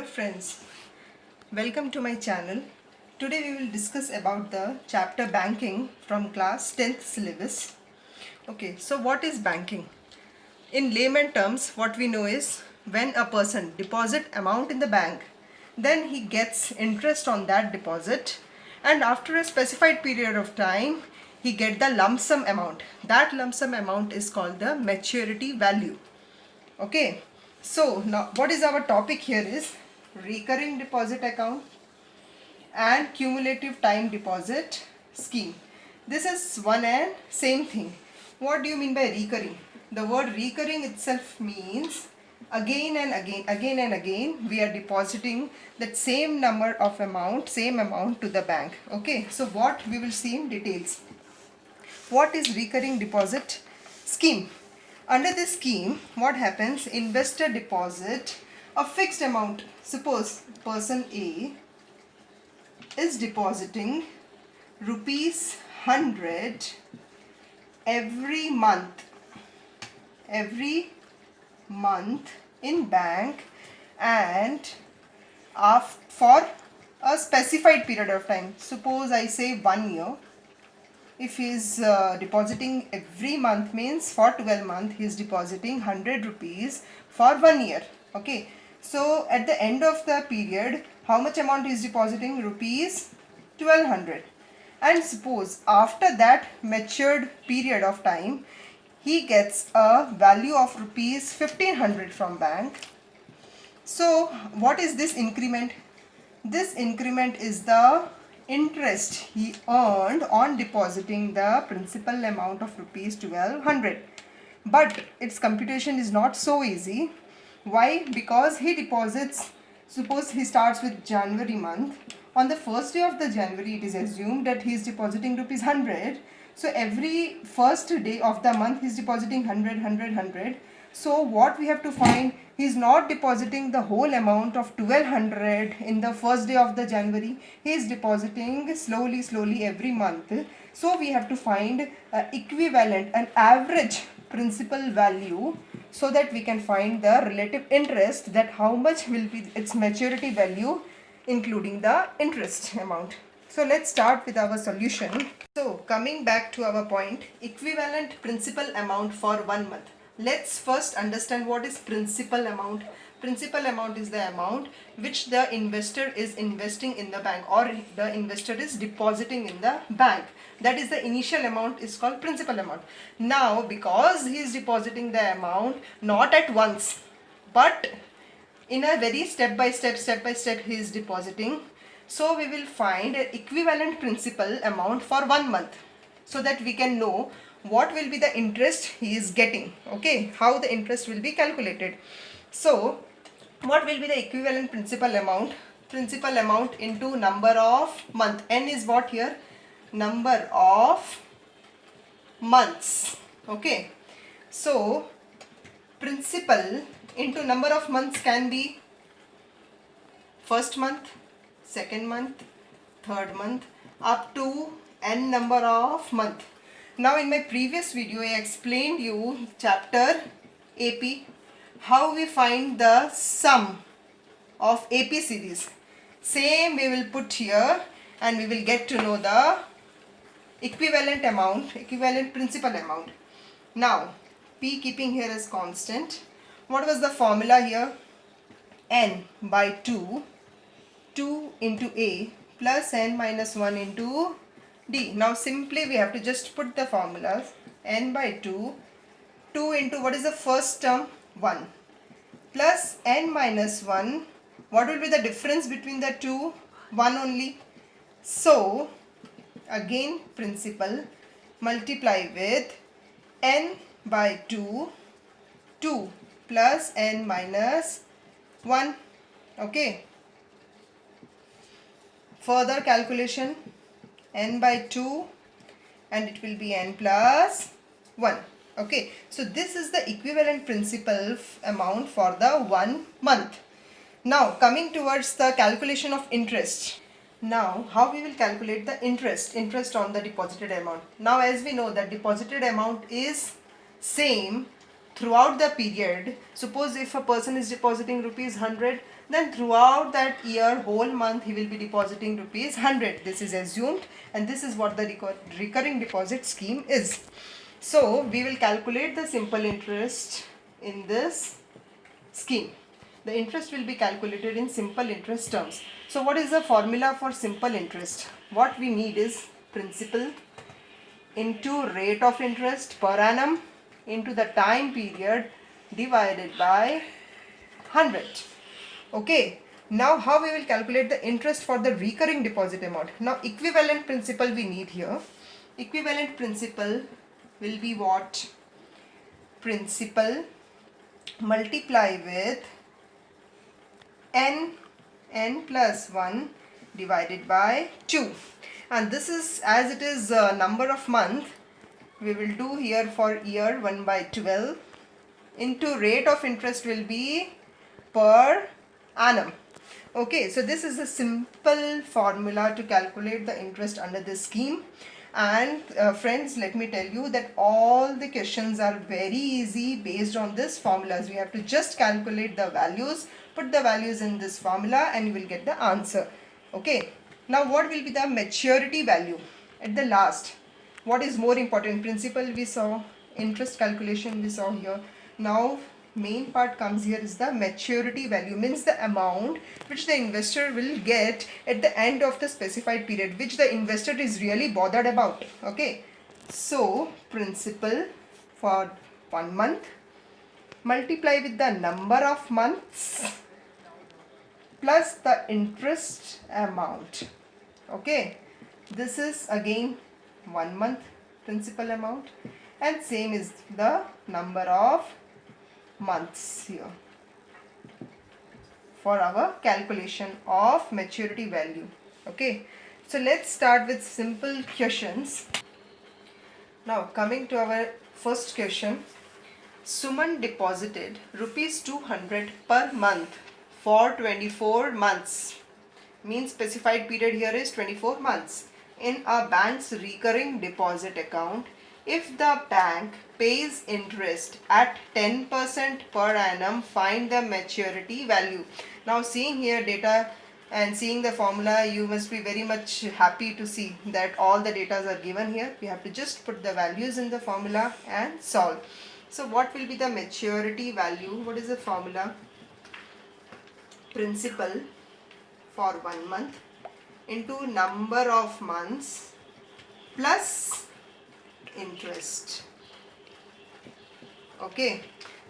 Dear friends, welcome to my channel. Today we will discuss about the chapter banking from class 10th syllabus. Okay, so what is banking? In layman terms, what we know is when a person deposit amount in the bank, then he gets interest on that deposit, and after a specified period of time he get the lump sum amount. That lump sum amount is called the maturity value. Okay, so now what is our topic here is recurring deposit account and cumulative time deposit scheme. This is one and same thing. What do you mean by recurring? The word recurring itself means again and again we are depositing that same number of amount, same amount to the bank. Okay, so what we will see in details. What is recurring deposit scheme? Under this scheme, what happens? Investor deposit a fixed amount. Suppose person A is depositing rupees 100 every month in bank, and for a specified period of time. Suppose I say 1 year. If he is depositing every month, means for 12 months he is depositing 100 rupees for 1 year. Okay, so at the end of the period, how much amount he is depositing? Rupees 1200. And suppose after that matured period of time, he gets a value of rupees 1500 from bank. So what is this increment? This increment is the interest he earned on depositing the principal amount of rupees 1200. But its computation is not so easy. Why? Because he deposits, suppose he starts with January month. On the first day of the January, it is assumed that he is depositing rupees 100. So every first day of the month he is depositing 100. So what we have to find, he is not depositing the whole amount of 1200 in the first day of the January. He is depositing slowly every month. So we have to find equivalent, an average principal value, so that we can find the relative interest, that how much will be its maturity value including the interest amount. So let's start with our solution. So coming back to our point, equivalent principal amount for 1 month. Let's first understand what is principal amount. Principal amount is the amount which the investor is investing in the bank, or the investor is depositing in the bank. That is the initial amount, is called principal amount. Now because he is depositing the amount not at once, but in a very step by step he is depositing. So we will find an equivalent principal amount for 1 month, so that we can know what will be the interest he is getting. Okay, how the interest will be calculated. So what will be the equivalent principal amount? Principal amount into number of month. N is what here? Number of months. Okay, so principal into number of months can be first month, second month, third month, up to n number of month. Now in my previous video I explained you chapter AP, how we find the sum of AP series. Same we will put here, and we will get to know the equivalent amount, equivalent principal amount. Now P keeping here as constant. What was the formula here? N by 2 into A plus N minus 1 into D. Now simply we have to just put the formulas. N by 2 into what is the first term? 1 plus N minus 1. What will be the difference between the two? 1 only. So again principal multiply with N by 2 plus N minus 1. Okay, further calculation, N by 2 and it will be N plus 1. Okay, so this is the equivalent principal amount for the 1 month. Now coming towards the calculation of interest. Now how we will calculate the interest on the deposited amount. Now as we know that deposited amount is same throughout the period, suppose if a person is depositing rupees 100, then throughout that year, whole month, he will be depositing rupees 100. This is assumed, and this is what the recurring deposit scheme is. So we will calculate the simple interest in this scheme. The interest will be calculated in simple interest terms. So what is the formula for simple interest? What we need is principal into rate of interest per annum into the time period divided by 100. Okay. Now how we will calculate the interest for the recurring deposit amount? Now equivalent principal we need here. Equivalent principal will be what? Principal multiply with n plus 1 divided by 2. And this is, as it is number of month, we will do here for year 1 by 12 into rate of interest will be per annum. Okay, so this is a simple formula to calculate the interest under this scheme. And friends, let me tell you that all the questions are very easy based on this formulas. We have to just calculate the values, put the values in this formula, and you will get the answer. Okay, now what will be the maturity value at the last? What is more important? Principal we saw, interest calculation we saw here. Now main part comes here is the maturity value, means the amount which the investor will get at the end of the specified period, which the investor is really bothered about. Okay, so principal for 1 month multiply with the number of months plus the interest amount. Okay, this is again 1 month principal amount, and same is the number of months here for our calculation of maturity value. Okay, so let's start with simple questions. Now coming to our first question, Suman deposited rupees 200 per month for 24 months, means specified period here is 24 months, in a bank's recurring deposit account. If the bank pays interest at 10% per annum, find the maturity value. Now seeing here data and seeing the formula, you must be very much happy to see that all the data are given here. We have to just put the values in the formula and solve. So what will be the maturity value? What is the formula? Principal for 1 month into number of months plus interest. Okay,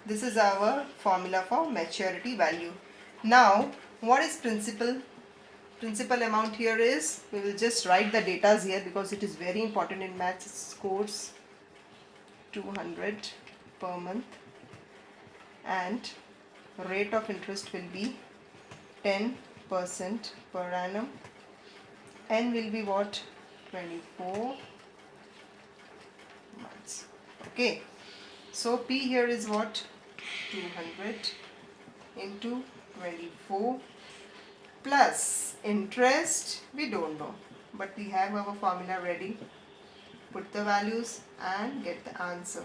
this is our formula for maturity value. Now what is principal? Principal amount here is, we will just write the datas here because it is very important in maths course. 200 per month, and rate of interest will be 10% per annum, n will be what? 24 months. Okay, so P here is what? 200 into 24 plus interest, we don't know, but we have our formula ready. Put the values and get the answer.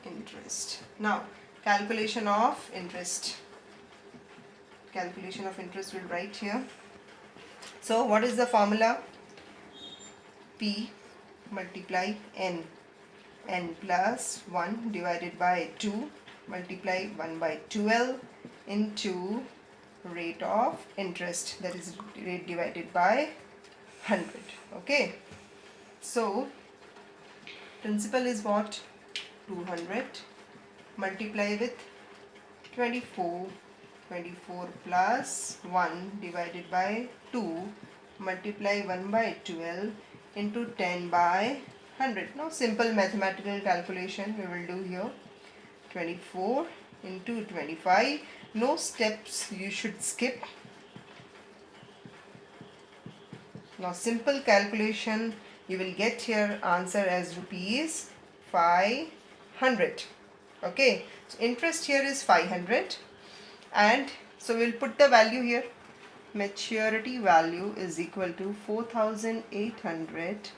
Interest. Now calculation of interest. Calculation of interest we'll write here. So what is the formula? P multiply n plus 1 divided by 2 multiply 1 by 12 into rate of interest, that is rate divided by 100. Okay, so principal is what? 200 multiply with 24 plus 1 divided by 2 multiply 1 by 12 into 10 by 100. Now simple mathematical calculation we will do here. 24 into 25. No steps you should skip. Now simple calculation, you will get here answer as rupees 500. Okay, so interest here is 500, and so we will put the value here. Maturity value is equal to 4,800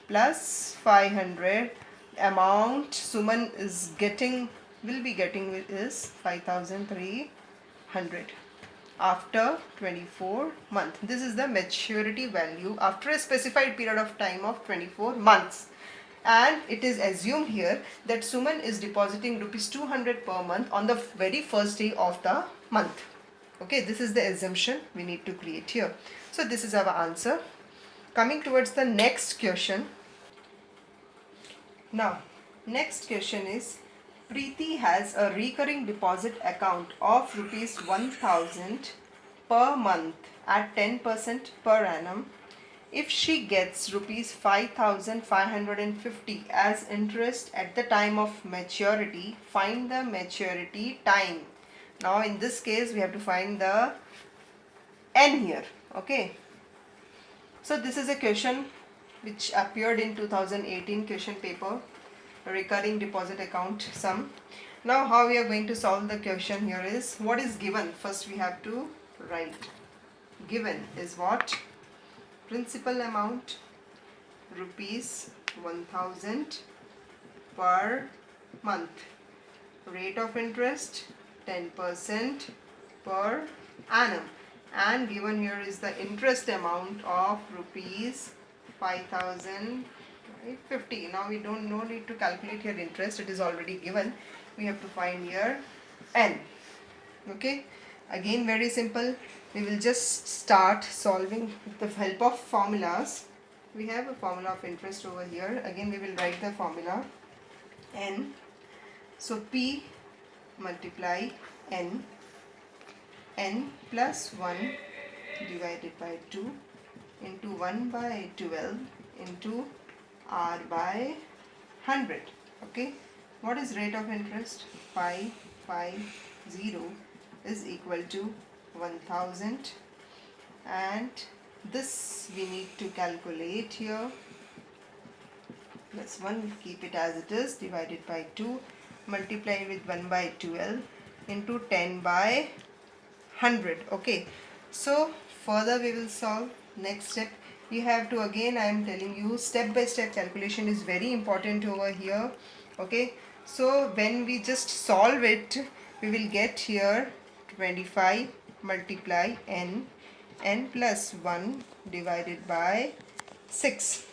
plus 500, amount Suman is getting, will be getting is 5,300 after 24 months. This is the maturity value after a specified period of time of 24 months. And it is assumed here that Suman is depositing rupees 200 per month on the very first day of the month. Okay, this is the assumption we need to create here. So this is our answer. Coming towards the next question. Now, next question is, Preeti has a recurring deposit account of rupees 1000 per month at 10% per annum. If she gets rupees 5,550 as interest at the time of maturity, find the maturity time. Now in this case we have to find the n here. Okay. So this is a question which appeared in 2018 question paper, recurring deposit account sum. Now how we are going to solve the question here is, what is given? First we have to write. Given is what? Principal amount rupees 1000 per month. Rate of interest 10% per annum. And given here is the interest amount of rupees 5,050. Now we don't no need to calculate here interest, it is already given. We have to find here n. Okay, again very simple. We will just start solving with the help of formulas. We have a formula of interest over here. Again we will write the formula n. So P multiply n plus 1 divided by 2 into 1 by 12 into r by 100. Okay, what is rate of interest? 550 is equal to 1000, and this we need to calculate here. Plus 1, keep it as it is, divided by 2, multiply with 1 by 12 into 10 by 100. Okay, so further we will solve. Next step, you have to, again I am telling you, step by step calculation is very important over here. Okay, so when we just solve it, we will get here 25 multiply n plus 1 divided by 6.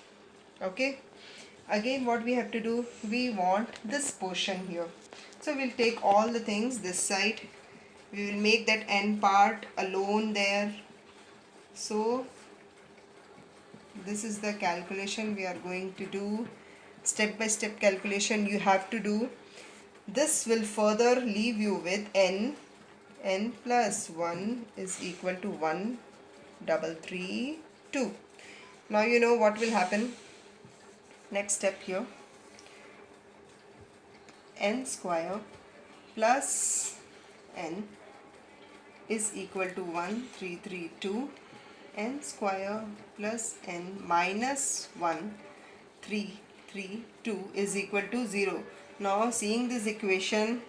Okay, again what we have to do, we want this portion here, so we'll take all the things this side. We will make that n part alone there. So this is the calculation we are going to do. Step by step calculation you have to do. This will further leave you with n plus 1 is equal to 1,332. Now you know what will happen. Next step here, n square plus n is equal to 1,332. N square plus n minus 1,332 is equal to 0. Now seeing this equation,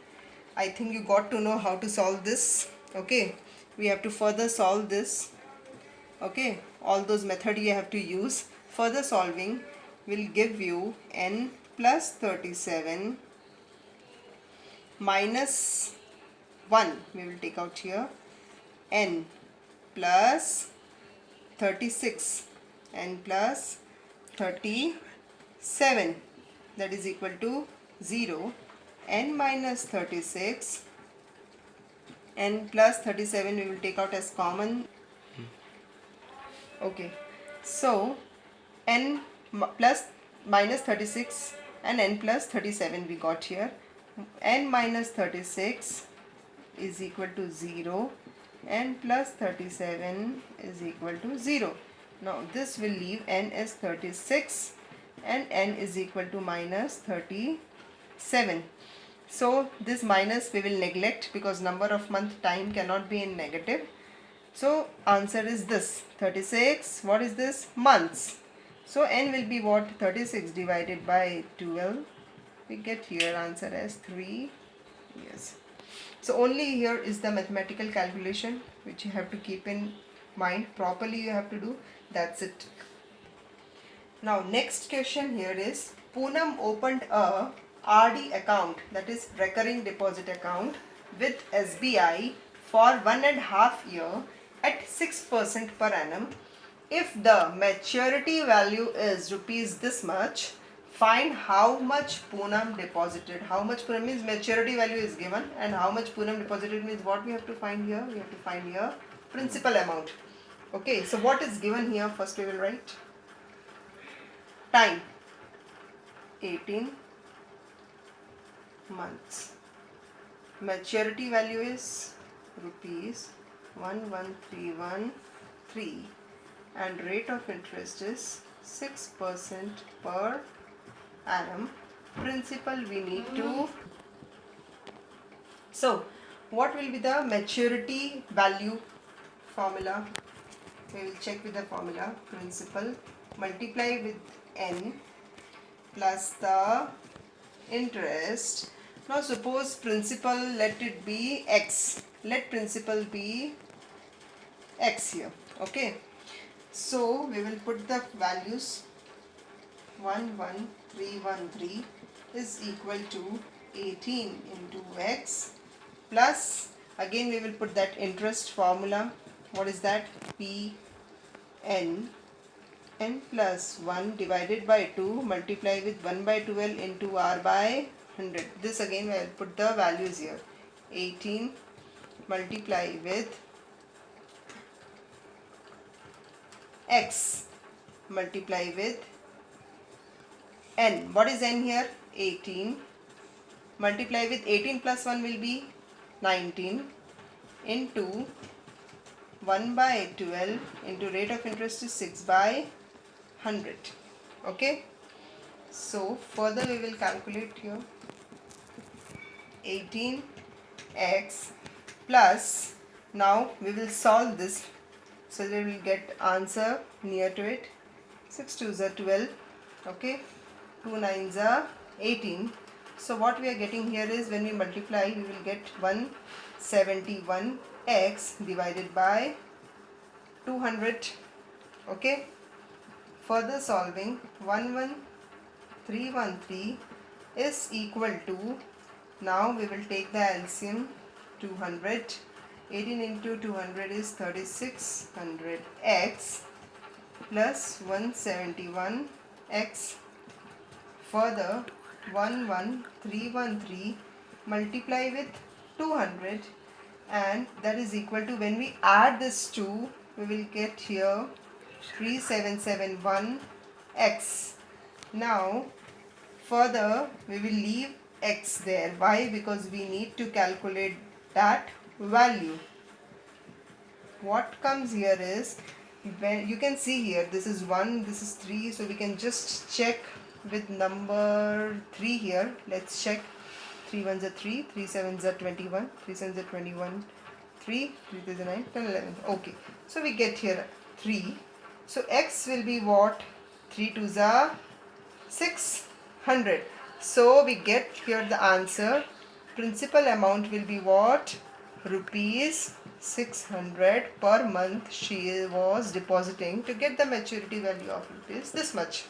I think you got to know how to solve this. Okay, we have to further solve this. Okay, all those methods you have to use. Further solving will give you n plus 37 minus 1, we will take out here, n plus 36, n plus 37, that is equal to 0. N minus 36, n plus 37 we will take out as common. Okay, so n plus minus 36 and n plus 37 we got here. N minus 36 is equal to 0, n plus 37 is equal to 0. Now this will leave n as 36 and n is equal to minus 37. So this minus we will neglect because number of month time cannot be in negative. So answer is this 36. What is this? Months. So n will be what? 36 divided by 12. We get here answer as 3 years. So only here is the mathematical calculation which you have to keep in mind. Properly you have to do. That's it. Now next question here is Poonam opened a RD account, that is recurring deposit account, with SBI for 1.5 years at 6% per annum. If the maturity value is rupees this much, find how much Poonam deposited. How much Poonam means maturity value is given, and how much Poonam deposited means what we have to find here? We have to find here principal amount. Okay, so what is given here? First we will write time 18 months. Maturity value is rupees 11313 and rate of interest is 6% per annum. Principal we need to. So what will be the maturity value formula? We will check with the formula. Principal multiply with n plus the interest. Now suppose principal, let it be x. Let principal be x here. Okay. So we will put the values. 11313 is equal to 18 into x plus, again we will put that interest formula. What is that? P n plus 1 divided by 2 multiply with 1 by 12 into r by 100. This again I will put the values here. 18 multiply with x multiply with n. What is n here? 18 multiply with 18 plus 1 will be 19 into 1 by 12 into rate of interest is 6 by 100. Okay. So further we will calculate here 18x plus, now we will solve this so that we will get answer near to it. 6 2s are 12. Okay. 2 9s are 18. So what we are getting here is, when we multiply we will get 171x divided by 200. Okay. Further solving, 11313 is equal to, now we will take the LCM, 200. 18 into 200 is 3600x plus 171x. Further 11313 multiply with 200, and that is equal to, when we add this 2 we will get here 3771x. Now further we will leave x there. Why? Because we need to calculate that value. What comes here is, when you can see here, this is 1, this is 3, so we can just check with number 3 here. Let's check. 3 1s are 3, 3 7s are 21, 3 7s are 21, 3 3 3 9, 10 11. Okay, so we get here 3. So x will be what? 3 2s are 600. So we get here the answer. Principal amount will be what? Rupees 600 per month she was depositing to get the maturity value of rupees this much.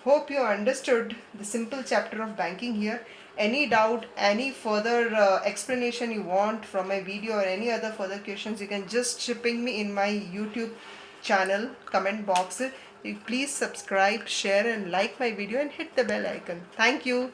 Hope you understood the simple chapter of banking here. Any doubt, any further explanation you want from my video, or any other further questions, you can just ping me in my YouTube channel comment box. Please subscribe, share and like my video and hit the bell icon. Thank you.